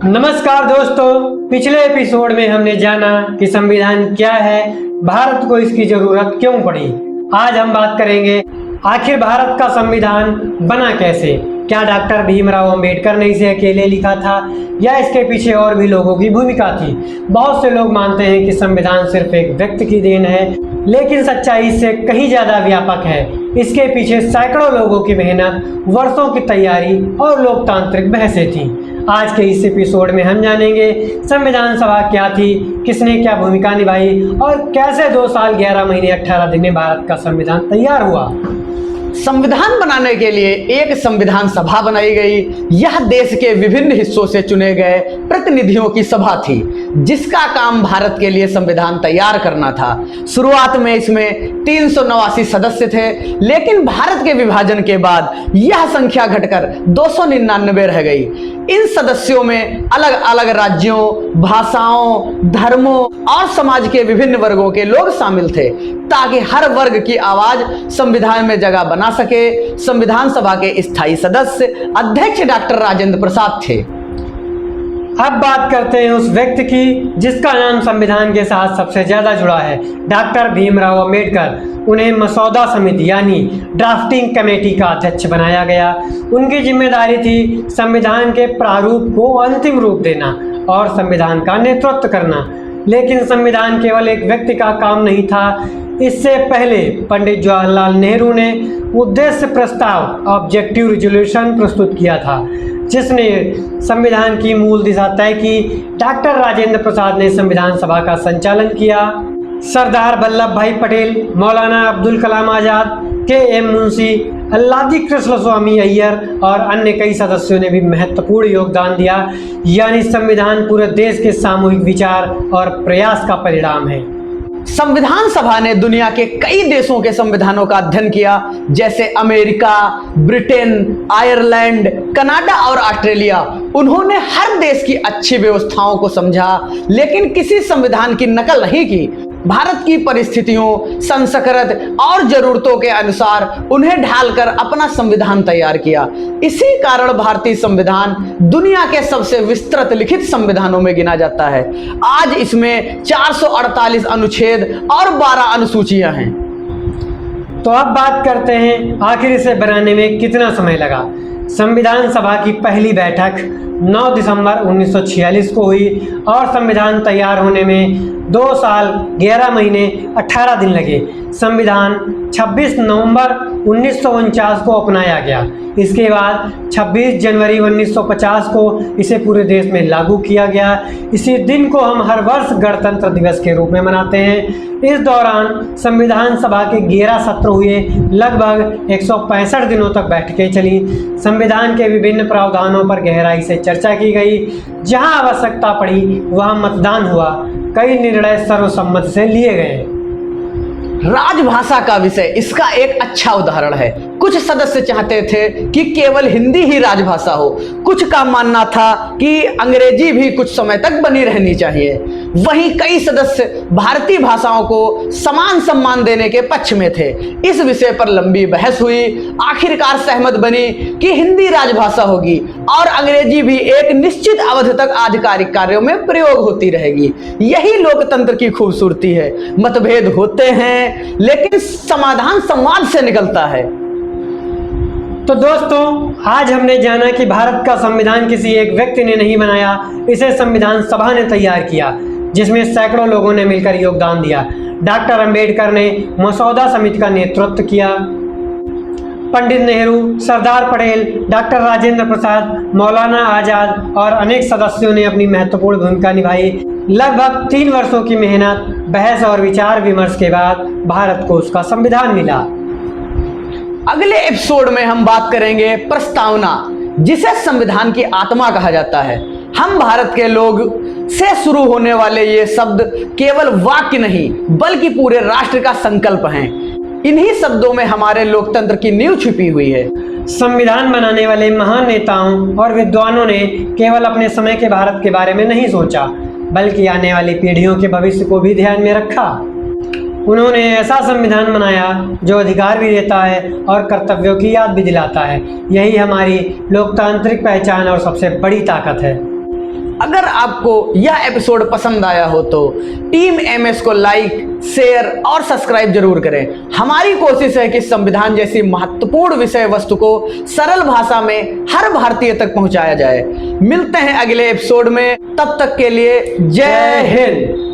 नमस्कार दोस्तों, पिछले एपिसोड में हमने जाना कि संविधान क्या है, भारत को इसकी जरूरत क्यों पड़ी। आज हम बात करेंगे आखिर भारत का संविधान बना कैसे। क्या डॉक्टर भीमराव अंबेडकर ने इसे अकेले लिखा था या इसके पीछे और भी लोगों की भूमिका थी। बहुत से लोग मानते हैं कि संविधान सिर्फ एक व्यक्ति की देन है, लेकिन सच्चाई इससे कहीं ज्यादा व्यापक है। इसके पीछे सैकड़ों लोगों की मेहनत, वर्षों की तैयारी और लोकतांत्रिक बहसें थीं। आज के इस एपिसोड में हम जानेंगे संविधान सभा क्या थी, किसने क्या भूमिका निभाई और कैसे 2 साल 11 महीने 18 दिन में भारत का संविधान तैयार हुआ। संविधान बनाने के लिए एक संविधान सभा बनाई गई। यह देश के विभिन्न हिस्सों से चुने गए प्रतिनिधियों की सभा थी, जिसका काम भारत के लिए संविधान तैयार करना था। शुरुआत में इसमें 389 सदस्य थे, लेकिन भारत के विभाजन के बाद यह संख्या घटकर 299 रह गई। इन सदस्यों में अलग अलग राज्यों, भाषाओं, धर्मों और समाज के विभिन्न वर्गों के लोग शामिल थे, ताकि हर वर्ग की आवाज संविधान में जगह बना सके। संविधान सभा के स्थायी सदस्य अध्यक्ष डॉक्टर राजेंद्र प्रसाद थे। अब बात करते हैं उस व्यक्ति की जिसका नाम संविधान के साथ सबसे ज्यादा जुड़ा है, डॉक्टर भीमराव अंबेडकर। उन्हें मसौदा समिति यानी ड्राफ्टिंग कमेटी का अध्यक्ष बनाया गया। उनकी जिम्मेदारी थी संविधान के प्रारूप को अंतिम रूप देना और संविधान का नेतृत्व करना। लेकिन संविधान केवल एक व्यक्ति का काम नहीं था। इससे पहले पंडित जवाहरलाल नेहरू ने उद्देश्य प्रस्ताव ऑब्जेक्टिव रिजोल्यूशन प्रस्तुत किया था, जिसने संविधान की मूल दिशा तय की। डॉक्टर राजेंद्र प्रसाद ने संविधान सभा का संचालन किया। सरदार वल्लभ भाई पटेल, मौलाना अब्दुल कलाम आजाद, के.एम. मुंशी, अल्लादी कृष्ण स्वामी अय्यर और अन्य कई सदस्यों ने भी महत्वपूर्ण योगदान दिया। यानी संविधान पूरे देश के सामूहिक विचार और प्रयास का परिणाम है। संविधान सभा ने दुनिया के कई देशों के संविधानों का अध्ययन किया, जैसे अमेरिका, ब्रिटेन, आयरलैंड, कनाडा और ऑस्ट्रेलिया। उन्होंने हर देश की अच्छी व्यवस्थाओं को समझा, लेकिन किसी संविधान की नकल नहीं की। भारत की परिस्थितियों, संस्कृति और जरूरतों के अनुसार उन्हें ढालकर अपना संविधान तैयार किया। इसी कारण भारतीय संविधान दुनिया के सबसे विस्तृत लिखित संविधानों में गिना जाता है। आज इसमें 448 अनुच्छेद और 12 अनुसूचियां हैं। तो अब बात करते हैं आखिर इसे बनाने में कितना समय लगा। संविधान सभा की पहली बैठक 9 दिसंबर 1946 को हुई और संविधान तैयार होने में 2 साल 11 महीने 18 दिन लगे। संविधान 26 नवंबर 1949 को अपनाया गया। इसके बाद 26 जनवरी 1950 को इसे पूरे देश में लागू किया गया। इसी दिन को हम हर वर्ष गणतंत्र दिवस के रूप में मनाते हैं। इस दौरान संविधान सभा के 11 सत्र हुए, लगभग 165 दिनों तक बैठकें चली। संविधान के विभिन्न प्रावधानों पर गहराई से चर्चा की गई। जहां आवश्यकता पड़ी वहां मतदान हुआ। कई निर्णय सर्वसम्मति से लिए गए। राजभाषा का विषय इसका एक अच्छा उदाहरण है। कुछ सदस्य चाहते थे कि केवल हिंदी ही राजभाषा हो। कुछ का मानना था कि अंग्रेजी भी कुछ समय तक बनी रहनी चाहिए। वहीं कई सदस्य भारतीय भाषाओं को समान सम्मान देने के पक्ष में थे। इस विषय पर लंबी बहस हुई। आखिरकार सहमत बनी कि हिंदी राजभाषा होगी और अंग्रेजी भी एक निश्चित अवधि तक आधिकारिक कार्यों में प्रयोग होती रहेगी। यही लोकतंत्र की खूबसूरती है। मतभेद होते हैं, लेकिन समाधान संवाद से निकलता है। तो दोस्तों, आज हमने जाना कि भारत का संविधान किसी एक व्यक्ति ने नहीं बनाया, इसे संविधान सभा ने तैयार किया, जिसमें सैकड़ों लोगों ने मिलकर योगदान दिया। डॉक्टर अंबेडकर ने मसौदा समिति का नेतृत्व किया। पंडित नेहरू, सरदार पटेल, डॉक्टर राजेंद्र प्रसाद, मौलाना आजाद और अनेक सदस्यों ने अपनी महत्वपूर्ण भूमिका निभाई। लगभग 3 वर्षों की मेहनत, बहस और विचार विमर्श के बाद भारत को उसका संविधान मिला। अगले एपिसोड में हम बात करेंगे प्रस्तावना, जिसे संविधान की आत्मा कहा जाता है। हम भारत के लोग से शुरू होने वाले ये शब्द केवल वाक्य नहीं, बल्कि पूरे राष्ट्र का संकल्प हैं। इन्हीं शब्दों में हमारे लोकतंत्र की नींव छुपी हुई है। संविधान बनाने वाले महान नेताओं और विद्वानों ने केवल अपने समय के भारत के बारे में नहीं सोचा, बल्कि आने वाली पीढ़ियों के भविष्य को भी ध्यान में रखा। उन्होंने ऐसा संविधान बनाया जो अधिकार भी देता है और कर्तव्यों की याद भी दिलाता है। यही हमारी लोकतांत्रिक पहचान और सबसे बड़ी ताकत है। अगर आपको यह एपिसोड पसंद आया हो तो टीम एमएस को लाइक, शेयर और सब्सक्राइब जरूर करें। हमारी कोशिश है कि संविधान जैसी महत्वपूर्ण विषय वस्तु को सरल भाषा में हर भारतीय तक पहुंचाया जाए। मिलते हैं अगले एपिसोड में, तब तक के लिए जय हिंद।